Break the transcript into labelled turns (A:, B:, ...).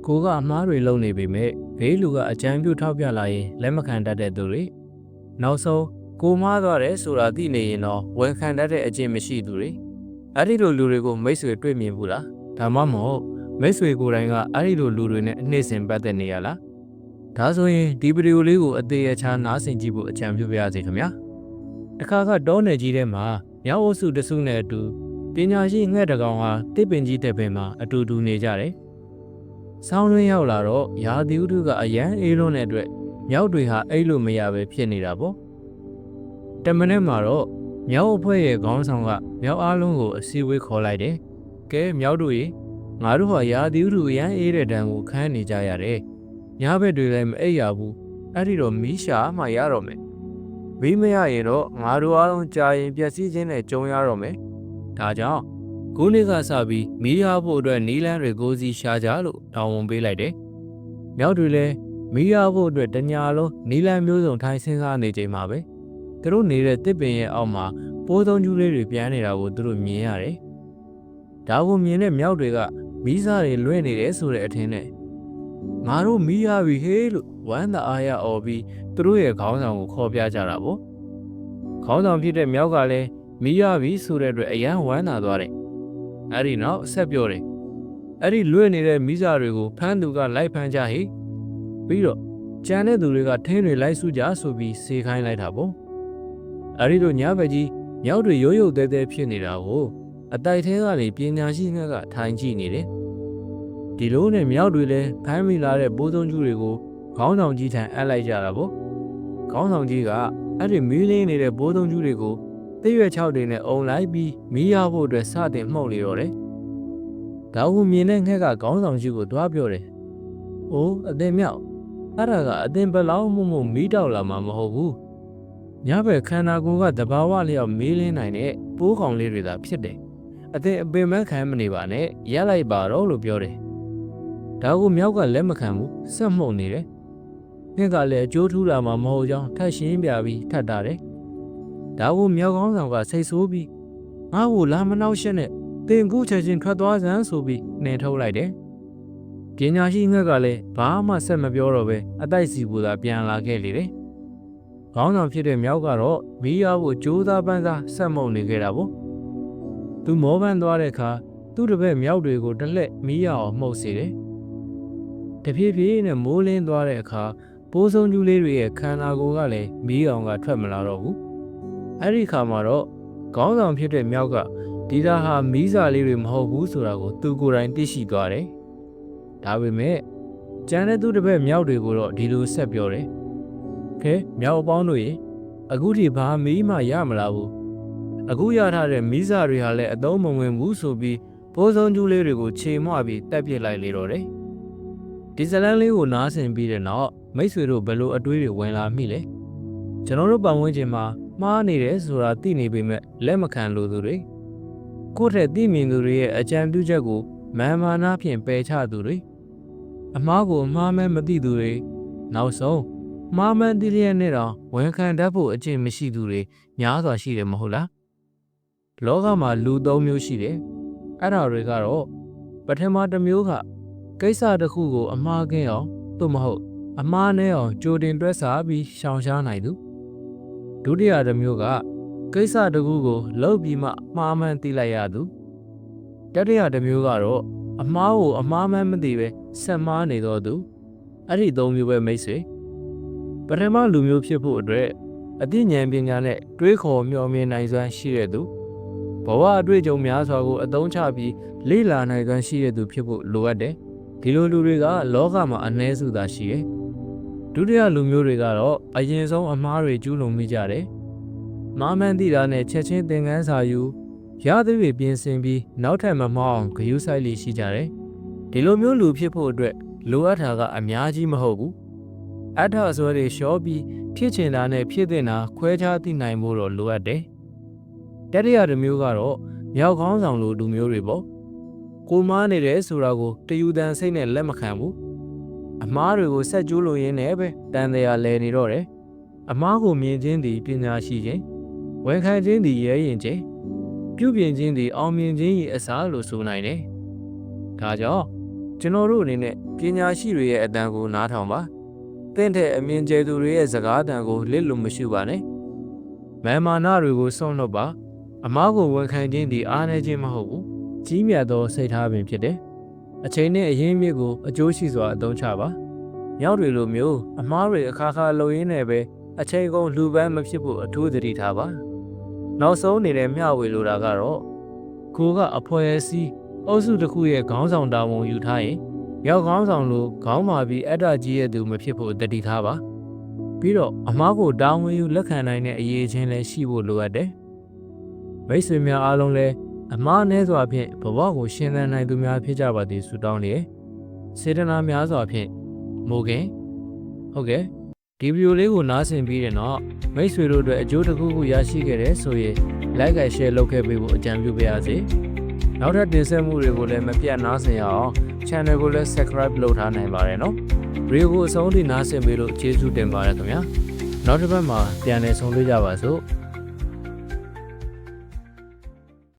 A: ကိုကအမားတွေလုံနေပေမဲ့ဘေးလူကအကြမ်းပြုထောက်ပြလာရင်လက်မခံတတ်တဲ့သူတွေနောက်ဆုံးကိုမားသွားတယ်ဆိုတာသိနေရင်တော့ဝန်ခံတတ်တဲ့အကျင့်မရှိသူတွေအဲ့ဒီလိုလူတွေကိုမိတ်ဆွေတွေ့မြင်ဘူးလားဒါမှမဟုတ်မိတ်ဆွေကိုယ်တိုင်ကအဲ့ဒီလိုလူတွေနဲ့အနှိမ့်စင်ပတ်သက်နေရလားဒါဆိုရင်ဒီဗီဒီယိုလေးကိုအသေးအချာနားဆင်ကြည့်ဖို့အကြံပြုပါရစေခင်ဗျာတစ်ခါကတောနယ်ကြီးထဲမှာမြောက်အုပ်စုတစုနဲ့အတူပညာရှိငှက်တကောင်ဟာတစ်ပင်ကြီးတဲ့ပင်မှာအတူတူနေကြတယ်ဆောင်းတွင်းရောက်လာတော့ရာသီဥတုကအရန်အေးလွန်းတဲ့အတွက်မြောက်တွေဟာအိတ်လို့မရပဲဖြစ်နေတာပေါ့တမနဲ့မှာတော့မြောက်အဖွဲ့ရဲ့ခေါင်းဆောင်ကမြောက်အားလုံးကိုအစည်းအဝေးခေါ်လိုက်တယ်ကဲမြောက်တို့ရေငါတို့ဟာရာသီဥတုအရန်အေးတဲ့တန်းကိုခန်းနေကြရတယ်ညဘက်တွေလည်းမအိပ်ရဘူးအဲ့ဒီတော့မီးရှာမှရတော့မယ်မီးမရရင်တော့ငါတို့အားလုံးကြာရင်ပျက်စီးခြင်းနဲ့ကြုံရတော့မယ်ဒါကြောင့်ခုနှစ်ကစပြီးမီးရဖို့အတွက်နီးလန်းတွေကိုစီရှာကြလို့တောင်းဝန်ပေးလိုက်တယ်မြောက်တွေလည်းမီးရဖို့အတွက်တညာလုံးနီးလန်းမျိုးစုံထိုင်စဉ်းစားနေချိန်မှာပဲသူတို့နေတဲ့တစ်ပင်ရဲ့အောက်မှာပိုးသုံးကျူးလေးတွေပြန်နေတာကိုသူတို့မြင်ရတယ်ဒါကိုမြင်တဲ့မြောက်တွေကမီးစားတွေလွင့်နေတယ်ဆိုတဲ့အထင်နဲ့ငါတို့မီးရပြီဟေးလို့ဝမ်းသာအားရအော်ပြီးသူတို့ရဲ့ခေါင်းဆောင်ကိုခေါ်ပြကြတာပေါ့ခေါင်းဆောင်ဖြစ်တဲ့မြောက်ကလည်းမီးရပြီဆိုတဲ့အတွက်အယံဝမ်းသာသွားတယ်အဲ့ဒီနောက်ဆက်ပြောတယ်အဲ့ဒီလွင့်နေတဲ့မီးစားတွေကိုဖမ်းသူကလိုက်ဖမ်းကြဟိပြီးတော့ကြံတဲ့သူတွေကထင်းတွေလိုက်စုကြဆိုပြီးစေခိုင်းလိုက်တာပေါ့အဲ့ဒီတော့ညဘက်ကြီးမြောက်တွေရိုးရိုးသေးသေးဖြစ်နေတာကိုအတိုက်ထဲကနေပညာရှိငှက်ကထိုင်ကြည့်နေတယ်ဒီလိုနဲ့မြောက်တွေလည်းဖမ်းမိလာတဲ့ပိုးသုံးကျူးတွေကိုခေါင်းဆောင်ကြီးထံအပ်လိုက်ကြတာပေါ့ခေါင်းဆောင်ကြီးကအဲ့ဒီမီးလင်းနေတဲ့ပိုးသုံးကျူးတွေကိုသိရွက်6တွေနဲ့အုံလိုက်ပြီးမီးရဖို့အတွက်စတင်မှုတ်လေတော့တယ်ဒါကိုမြင်တဲ့ငှက်ကခေါင်းဆောင်ကြီးကိုတွားပြောတယ်အိုးအသင်မြောက်အဲ့ဒါကအသင်ဘလောက်မှုမီးတောက်လာမှာမဟုတ်ဘူးညဘက်ခန္ဓာကိုယ်ကတဘာဝလျောက်မီးလင်းနိုင်တဲ့ပိုးကောင်လေးတွေသာဖြစ်တယ်အသင်အပင်မခံမနေပါနဲ့ရက်လိုက်ပါတော့လို့ပြောတယ်ဒါကိုမြောက်ကလက်မခံဘူးဆက်မှုတ်နေတယ်ငှက်ကလည်းအကျိုးထူးလာမှာမဟုတ်ကြောင်းထပ်ရှင်းပြပြီးထပ်တာတယ်ဒါကိုမြောက်ကောင်းဆောင်ကစိတ်ဆိုးပြီးငါ့ကိုလာမနှောက်ရှက်နဲ့တင်ကူးချက်ချင်းထွက်သွားစမ်းဆိုပြီးနှင်ထုတ်လိုက်တယ်ပညာရှိငှက်ကလည်းဘာမှဆက်မပြောတော့ပဲအတိုက်စီပူသာပြန်လာခဲ့လေတယ်ခေါင်းဆောင်ဖြစ်တဲ့မြောက်ကတော့မီးရဖို့ကြိုးစားပန်းစားဆက်မှုတ်နေခဲ့တာပေါ့သူမောပန်းသွားတဲ့အခါသူ့တပည့်မြောက်တွေကိုတလှည့်မီးရအောင်မှုတ်စေတယ်တဖြည်းဖြည်းနဲ့မိုးလင်းသွားတဲ့အခါပိုးဆုံးကျူးလေးတွေရဲ့ခန္ဓာကိုယ်ကလည်းမီးအောင်ကထွက်မလာတော့ဘူးအဲ့ဒီခါမှာတော့ခေါင်းဆောင်ဖြစ်တဲ့မြောက်ကဒီဒါဟာမီးစာလေးတွေမဟုတ်ဘူးဆိုတာကိုသူကိုယ်တိုင်သိရှိသွားတယ်ဒါပေမဲ့ကျန်တဲ့သူတပည့်မြောက်တွေကိုတော့ဒီလိုဆက်ပြောတယ်ခဲမြောက်အပေါင်းတို့ရေအခုထိဘာမီးမှရမလာဘူးအခုရထားတဲ့မီးစာတွေဟာလည်းအသုံးမဝင်ဘူးဆိုပြီးပိုးဆုံးကျူးလေးတွေကိုခြေမွပြီးတက်ပစ်လိုက်လေတော့တယ်ဒီဇလန်းလေးကိုနားဆင်ပြီးတဲ့နောက်မိတ်ဆွေတို့ဘယ်လိုအတွေးတွေဝင်လာမိလဲကျွန်တော်တို့ပတ်ဝန်းကျင်မှာမှားနေတယ်ဆိုတာသိနေပေမဲ့လက်မခံလို့သူတွေကိုယ့်ထက်သိမြင်သူတွေရဲ့အကြံပြုချက်ကိုမာန်မာနာဖြင့်ပယ်ချသူတွေအမှားကိုအမှားမဲမသိသူတွေနောက်ဆုံးမှားမှန်သိလျက်နဲ့တော့ဝန်ခံတတ်ဖို့အကျင့်မရှိသူတွေများစွာရှိတယ်မဟုတ်လားလောကမှာလူ၃မျိုးရှိတယ်အဲ့ဒါတွေကတော့ပထမတစ်မျိုးကကိစ္စတစ်ခုကိုအမှားကင်းအောင်သို့မဟုတ်အမှားနဲ့အောင်ကြိုတင်တွက်ဆပြီးရှောင်ရှားနိုင်သူဒုတိယတစ်မျိုးကကိစ္စတစ်ခုကိုလုပ်ပြီးမှမှားမှန်းသိလိုက်ရသူတတိယတစ်မျိုးကတော့အမှားကိုအမှားမှန်းမသိပဲဆက်မှားနေတော့သူအဲ့ဒီ၃မျိုးပဲမိတ်ဆွေပထမလူမျိုးဖြစ်ဖို့အတွက်အသိဉာဏ်ပညာနဲ့တွေးခေါ်မျှော်မြင်နိုင်စွမ်းရှိတဲ့သူဘဝအတွေ့အကြုံများစွာကိုအသုံးချပြီးလေ့လာနိုင်စွမ်းရှိတဲ့သူဖြစ်ဖို့လိုအပ်တယ်ဒီလိုလူတွေကလောကမှာအနည်းစုသာရှိတယ်ဒုတိယလူမျိုးတွေကတော့အရင်ဆုံးအမှားတွေကျူးလွန်မိကြတယ်မားမှန်းသိတာနဲ့ချက်ချင်းသင်ခန်းစာယူရသည်တွေပြင်ဆင်ပြီးနောက်ထပ်မမောင်းဂရုစိုက်လိရှိကြတယ်ဒီလိုမျိုးလူဖြစ်ဖို့အတွက်လိုအပ်တာကအများကြီးမဟုတ်ဘူးအထအစွဲတွေလျှောပြီးဖြစ်ချင်တာနဲ့ဖြစ်တဲ့နာခွဲခြားသိနိုင်ဖို့တော့လိုအပ်တယ်တတိယတစ်မျိုးကတော့မြောက်ခေါင်းဆောင်လိုလူမျိုးတွေပေါ့ကိုမားနေတယ်ဆိုတာကိုတယူတန်စိတ်နဲ့လက်မခံဘူးအမားတွေကိုဆက်ကျိုးလို့ရင်းနဲ့ပဲတန်တရားလဲနေတော့တယ်အမားကိုမြင်ခြင်းသည်ပညာရှိခြင်းဝန်ခံခြင်းသည်ရဲရင်ခြင်းပြုပြင်ခြင်းသည်အောင်မြင်ခြင်း၏အစားလို့ဆိုနိုင်တယ်ဒါကြောင့် ကျွန်တော်တို့အနေနဲ့ပညာရှိတွေရဲ့အတန်ကိုနားထောင်ပါတင့်တဲ့အမြင်ကျယ်သူတွေရဲ့စကားအတန်ကိုလစ်လို့မရှိပါနဲ့မာနတွေကိုစွန့်လွတ်ပါအမားကိုဝန်ခံခြင်းဒီအားနည်းခြင်းမဟုတ်ဘူးကြီးမြတ်သောစိတ်ထားပင်ဖြစ်တယ်အချိန်နဲ့အရင်းမြစ်ကိုအကျိုးရှိစွာအသုံးချပါမြောက်တွေလိုမျိုးအမားတွေအခါခါလုံရင်းနဲ့ပဲအချိန်ကုန်လူပန်းမဖြစ်ဖို့အထူးသတိထားပါနောက်ဆုံးအနေနဲ့မျှဝေလိုတာကတော့ကိုကအဖွဲအစည်းအုပ်စုတစ်ခုရဲ့ခေါင်းဆောင်တာဝန်ယူထားရင်ရောက်ခေါင်းဆောင်လိုခေါင်းမာပြီးအတ္တကြီးရဲ့သူမဖြစ်ဖို့တတိထားပါပြီးတော့အမားကိုတာဝန်ယူလက်ခံနိုင်တဲ့အရေးချင်းလည်းရှိဖို့လိုအပ်တယ်မိတ်ဆွေများအားလုံးလည်းအမားနည်းစွာဖြင့်ဘဝကိုရှင်သန်နိုင်သူများဖြစ်ကြပါသည်ဆုတောင်းလျက်စေတနာများစွာဖြင့်မိုးခင်ဟုတ်ကဲ့ဒီဗီဒီယိုလေးကိုနားဆင်ပြီးတဲ့နောက်မိတ်ဆွေတို့အတွက်အကျိုးတစ်ခုခုရရှိခဲ့တဲ့ဆိုရင် like and share လုပ်ခဲ့ပေးဖို့အကြံပြုပါရစေနောက်ထပ်တင်ဆက်မှုတွေကိုလည်းမပြတ်နားဆင်ရအောင် channel ကိုလည်း subscribe လုပ်ထားနိုင်ပါတယ်နော်ဗီဒီယိုကိုအဆုံးထိနားဆင်ပေးလို့ကျေးဇူးတင်ပါတယ်ခင်ဗျာနောက်တစ်ပတ်မှာပြန်လည်ဆုံတွေ့ကြပါစို့